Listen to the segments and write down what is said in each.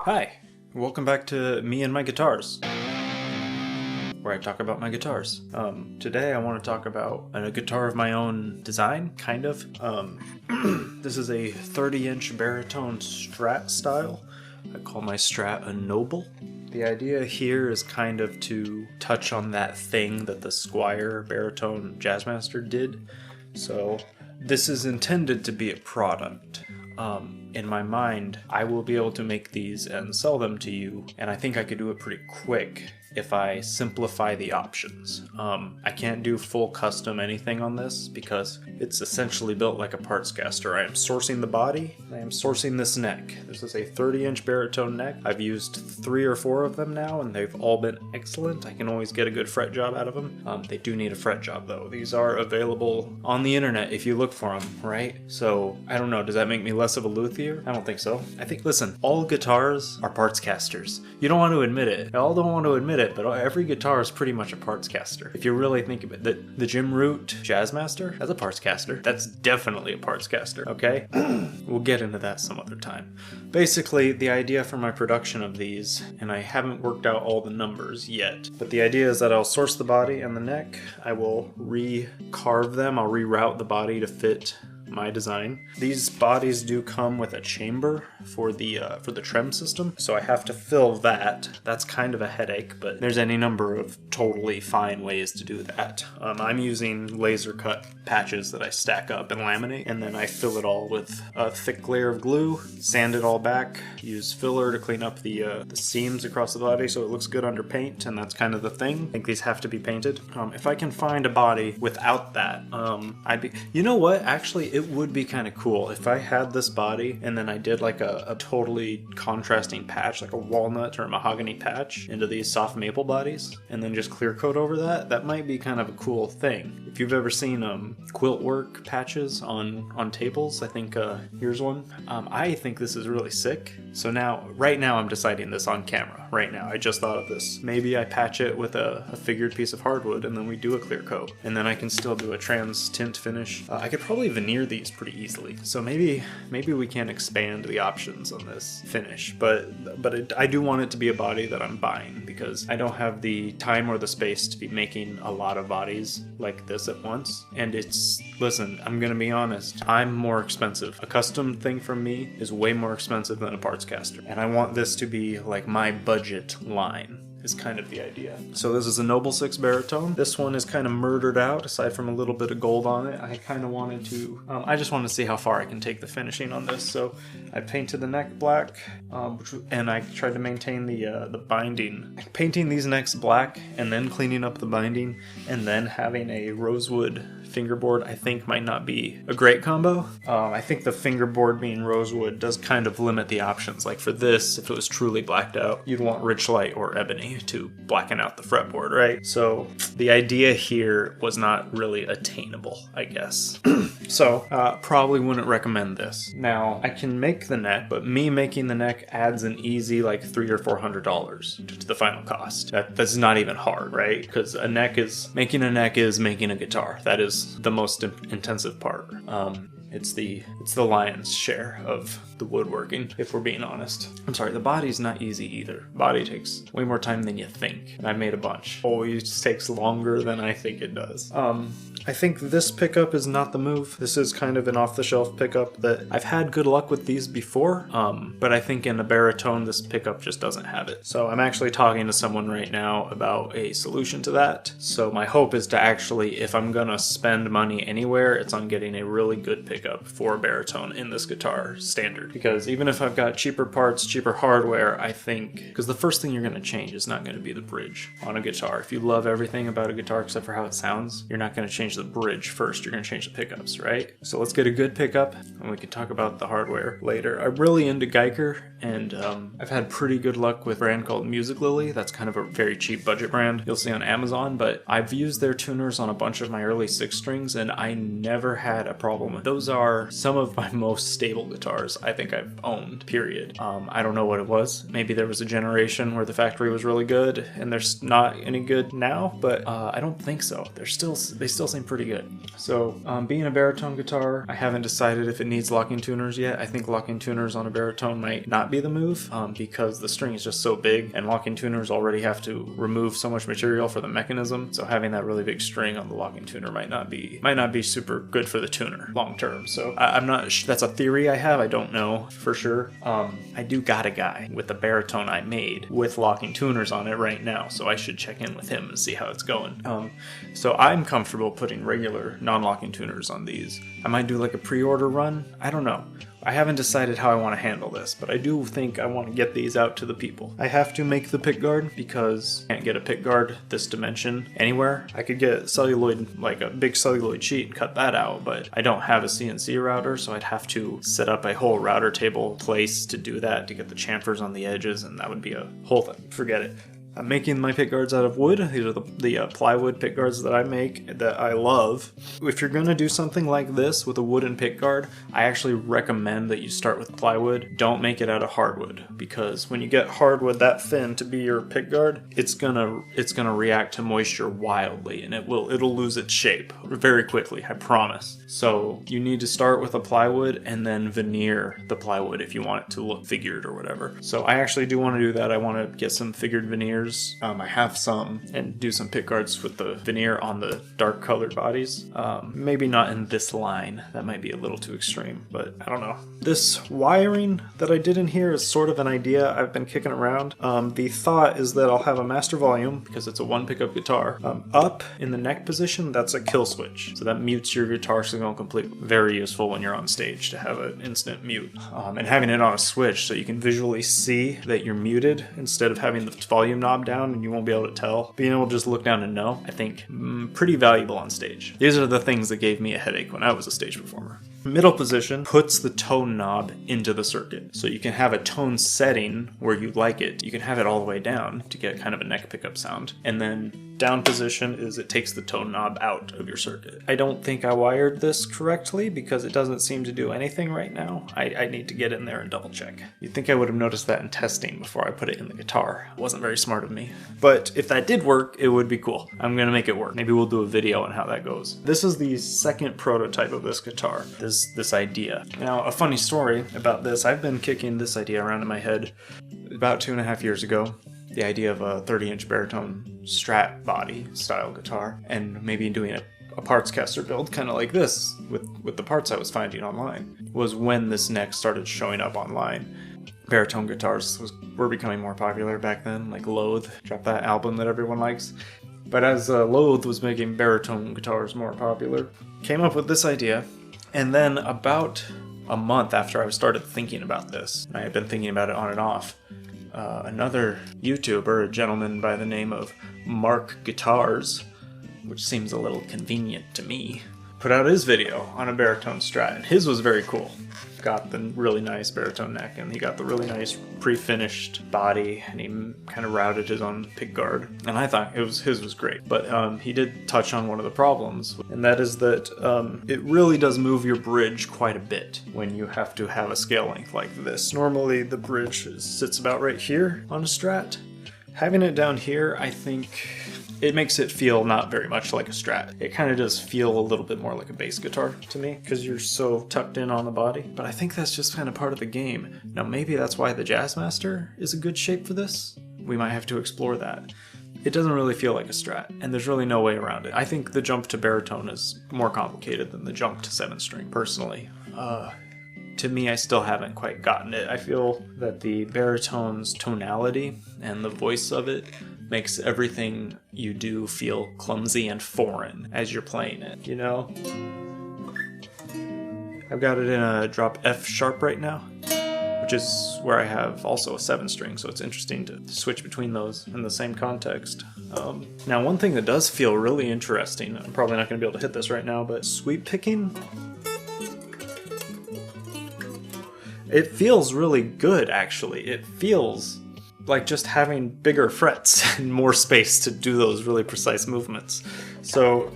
Hi, welcome back to Me and My Guitars, where I talk about my guitars. Today I want to talk about a guitar of my own design, kind of. This is a 30-inch baritone Strat style. I call my Strat a Noble. The idea here is kind of to touch on that thing that the Squier baritone Jazzmaster did. So this is intended to be a product. In my mind, I will be able to make these and sell them to you, and I think I could do it pretty quick if I simplify the options. I can't do full custom anything on this because it's essentially built like a parts caster. I am sourcing the body, I am sourcing this neck. This is a 30-inch baritone neck. I've used 3 or 4 of them now, and they've all been excellent. I can always get a good fret job out of them. They do need a fret job though. These are available on the internet if you look for them, right? So, I don't know, does that make me less of a luthier? I don't think so. I think, listen, all guitars are parts casters. You don't want to admit it. Y'all don't want to admit it, but every guitar is pretty much a parts caster. If you really think of it, the Jim Root Jazzmaster, that's a parts caster. That's definitely a parts caster, okay? We'll get into that some other time. Basically, the idea for my production of these, and I haven't worked out all the numbers yet, but the idea is that I'll source the body and the neck. I will re-carve them. I'll reroute the body to fit my design. These bodies do come with a chamber for the trem system, so I have to fill that. That's kind of a headache, but there's any number of totally fine ways to do that. I'm using laser cut patches that I stack up and laminate, and then I fill it all with a thick layer of glue, sand it all back, use filler to clean up the seams across the body so it looks good under paint, and that's kind of the thing. I think these have to be painted. If I can find a body without that, you know what, actually it would be kind of cool if I had this body and then I did like a totally contrasting patch, like a walnut or a mahogany patch into these soft maple bodies, and then just clear coat over that. That might be kind of a cool thing. If you've ever seen quilt work patches on tables, I think here's one. I think this is really sick. So right now I'm deciding this on camera. Right now, I just thought of this. Maybe I patch it with a figured piece of hardwood and then we do a clear coat, and then I can still do a trans tint finish. I could probably veneer these pretty easily. So maybe we can expand the options on this finish, but I do want it to be a body that I'm buying because I don't have the time or the space to be making a lot of bodies like this at once. And listen, I'm gonna be honest, I'm more expensive. A custom thing from me is way more expensive than a parts caster, and I want this to be like my budget line is kind of the idea. So this is a Noble 6 baritone. This one is kind of murdered out, aside from a little bit of gold on it. I kind of wanted to, I just wanted to see how far I can take the finishing on this. So I painted the neck black, and I tried to maintain the binding. Painting these necks black and then cleaning up the binding and then having a rosewood fingerboard, I think might not be a great combo. I think the fingerboard being rosewood does kind of limit the options. Like for this, if it was truly blacked out, you'd want rich light or ebony to blacken out the fretboard, right? So the idea here was not really attainable, I guess. So probably wouldn't recommend this. Now I can make the neck, but me making the neck adds an easy like $300 or $400 to the final cost. That's not even hard, right? Because making a neck is making a guitar. That is the most intensive part. It's the lion's share of the woodworking, if we're being honest. I'm sorry, the body's not easy either. Body takes way more time than you think, and I made a bunch. Always takes longer than I think it does. I think this pickup is not the move. This is kind of an off-the-shelf pickup that I've had good luck with these before, but I think in a baritone, this pickup just doesn't have it. So I'm actually talking to someone right now about a solution to that. So my hope is to actually, if I'm gonna spend money anywhere, it's on getting a really good pickup for a baritone in this guitar standard. Because even if I've got cheaper parts, cheaper hardware, I think, because the first thing you're gonna change is not gonna be the bridge on a guitar. If you love everything about a guitar except for how it sounds, you're not gonna change the bridge first, you're going to change the pickups, right? So let's get a good pickup and we can talk about the hardware later. I'm really into Geiger, and I've had pretty good luck with a brand called Music Lily. That's kind of a very cheap budget brand you'll see on Amazon, but I've used their tuners on a bunch of my early 6 strings and I never had a problem with those. are some of my most stable guitars I think I've owned, period. I don't know what it was. Maybe there was a generation where the factory was really good and they're not any good now, but I don't think so. They still seem pretty good. So being a baritone guitar, I haven't decided if it needs locking tuners yet. I think locking tuners on a baritone might not be the move because the string is just so big, and locking tuners already have to remove so much material for the mechanism. So having that really big string on the locking tuner might not be super good for the tuner long term. So I'm not. That's a theory I have. I don't know for sure. I do got a guy with a baritone I made with locking tuners on it right now, so I should check in with him and see how it's going. So I'm comfortable putting regular non-locking tuners on these. I might do like a pre-order run. I don't know. I haven't decided how I want to handle this, but I do think I want to get these out to the people. I have to make the pickguard because I can't get a pickguard this dimension anywhere. I could get celluloid, like a big celluloid sheet, and cut that out, but I don't have a CNC router, so I'd have to set up a whole router table place to do that, to get the chamfers on the edges, and that would be a whole thing. Forget it. I'm making my pickguards out of wood. These are the plywood pickguards that I make that I love. If you're going to do something like this with a wooden pickguard, I actually recommend that you start with plywood. Don't make it out of hardwood, because when you get hardwood that thin to be your pickguard, it's gonna react to moisture wildly, and it'll lose its shape very quickly, I promise. So you need to start with a plywood and then veneer the plywood if you want it to look figured or whatever. So I actually do want to do that. I want to get some figured veneers. I have some, and do some pickguards with the veneer on the dark colored bodies. Maybe not in this line. That might be a little too extreme, but I don't know. This wiring that I did in here is sort of an idea I've been kicking around. The thought is that I'll have a master volume, because it's a one pickup guitar. Up in the neck position, that's a kill switch. So that mutes your guitar signal completely. Very useful when you're on stage to have an instant mute. And having it on a switch so you can visually see that you're muted instead of having the volume knob down and you won't be able to tell. Being able to just look down and know, I think, pretty valuable on stage. These are the things that gave me a headache when I was a stage performer. Middle position puts the tone knob into the circuit. So you can have a tone setting where you like it. You can have it all the way down to get kind of a neck pickup sound. And then down position is it takes the tone knob out of your circuit. I don't think I wired this correctly because it doesn't seem to do anything right now. I need to get in there and double check. You'd think I would have noticed that in testing before I put it in the guitar. It wasn't very smart of me. But if that did work, it would be cool. I'm gonna make it work. Maybe we'll do a video on how that goes. This is the second prototype of this guitar, this idea. Now, a funny story about this, I've been kicking this idea around in my head about 2.5 years ago. The idea of a 30-inch baritone Strat body style guitar, and maybe doing a parts caster build kind of like this with the parts I was finding online, was when this neck started showing up online. Baritone guitars were becoming more popular back then, like Loathe dropped that album that everyone likes. But as Loathe was making baritone guitars more popular, came up with this idea, and then about a month after I started thinking about this, I had been thinking about it on and off, another YouTuber, a gentleman by the name of Mark Guitars, which seems a little convenient to me, put out his video on a baritone Strat, and his was very cool. Got the really nice baritone neck, and he got the really nice pre-finished body, and he kind of routed his own pickguard, and I thought his was great. But he did touch on one of the problems, and that is that it really does move your bridge quite a bit when you have to have a scale length like this. Normally the bridge sits about right here on a Strat. Having it down here, I think it makes it feel not very much like a Strat. It kind of does feel a little bit more like a bass guitar to me because you're so tucked in on the body. But I think that's just kind of part of the game. Now maybe that's why the Jazzmaster is a good shape for this. We might have to explore that. It doesn't really feel like a Strat, and there's really no way around it. I think the jump to baritone is more complicated than the jump to 7-string, personally. To me, I still haven't quite gotten it. I feel that the baritone's tonality and the voice of it makes everything you do feel clumsy and foreign as you're playing it, you know? I've got it in a drop F sharp right now, which is where I have also a 7-string, so it's interesting to switch between those in the same context. Now, one thing that does feel really interesting, I'm probably not going to be able to hit this right now, but sweep picking, it feels really good, actually. It feels like just having bigger frets and more space to do those really precise movements. So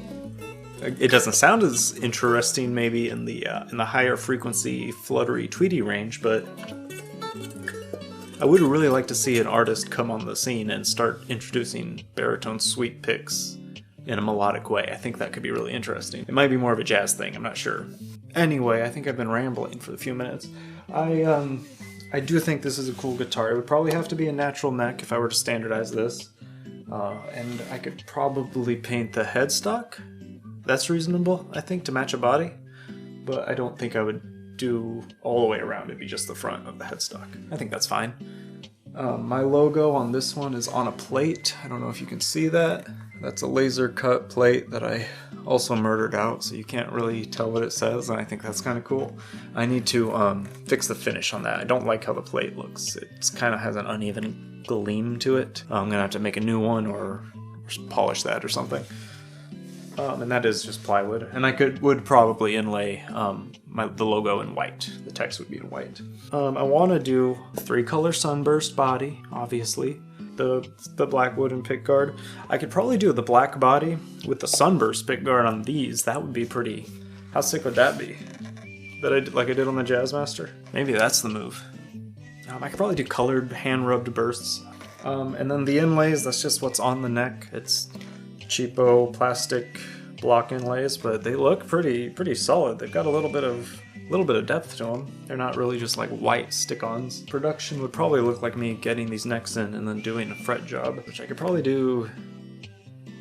It doesn't sound as interesting maybe in the higher frequency fluttery tweety range, but I would really like to see an artist come on the scene and start introducing baritone sweep picks in a melodic way. I think that could be really interesting. It might be more of a jazz thing, I'm not sure. Anyway, I think I've been rambling for a few minutes. I do think this is a cool guitar. It would probably have to be a natural neck if I were to standardize this. And I could probably paint the headstock. That's reasonable, I think, to match a body. But I don't think I would do all the way around. It'd be just the front of the headstock. I think that's fine. My logo on this one is on a plate. I don't know if you can see that. That's a laser cut plate that I also murdered out, so you can't really tell what it says, and I think that's kind of cool. I need to fix the finish on that. I don't like how the plate looks. It kind of has an uneven gleam to it. I'm gonna have to make a new one or polish that or something. And that is just plywood, and I would probably inlay the logo in white. The text would be in white. I want to do 3-color sunburst body, obviously. The black wooden pickguard. I could probably do the black body with the sunburst pickguard on these. That would be pretty. How sick would that be? Like I did on the Jazzmaster. Maybe that's the move. I could probably do colored hand rubbed bursts. And then the inlays. That's just what's on the neck. It's cheapo plastic block inlays, but they look pretty solid. They've got a little bit of depth to them. They're not really just like white stick-ons. Production would probably look like me getting these necks in and then doing a fret job, which I could probably do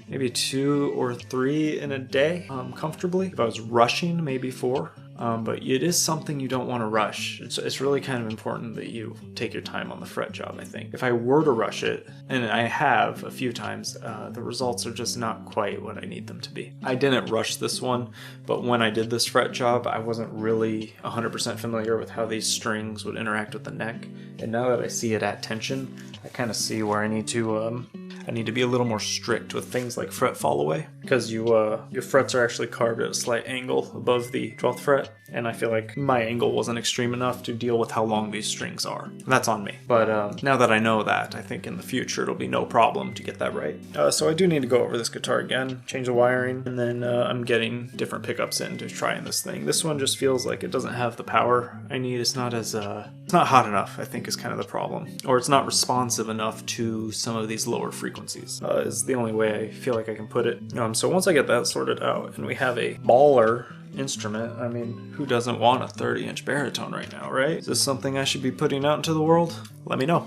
maybe 2 or 3 in a day comfortably. If I was rushing, maybe 4. But it is something you don't want to rush. It's really kind of important that you take your time on the fret job, I think. If I were to rush it, and I have a few times, the results are just not quite what I need them to be. I didn't rush this one, but when I did this fret job, I wasn't really 100% familiar with how these strings would interact with the neck. And now that I see it at tension, I kind of see where I need to be a little more strict with things like fret fall away, because your frets are actually carved at a slight angle above the 12th fret, and I feel like my angle wasn't extreme enough to deal with how long these strings are. And that's on me. But now that I know that, I think in the future it'll be no problem to get that right. So I do need to go over this guitar again, change the wiring, and then I'm getting different pickups in to try in this thing. This one just feels like it doesn't have the power I need. It's not hot enough, I think, is kind of the problem. Or it's not responsive enough to some of these lower frequencies, is the only way I feel like I can put it. So once I get that sorted out and we have a baller instrument, I mean, who doesn't want a 30-inch baritone right now, right? Is this something I should be putting out into the world? Let me know.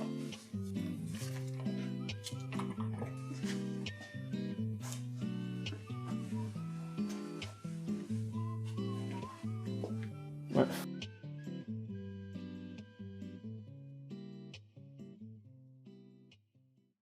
What?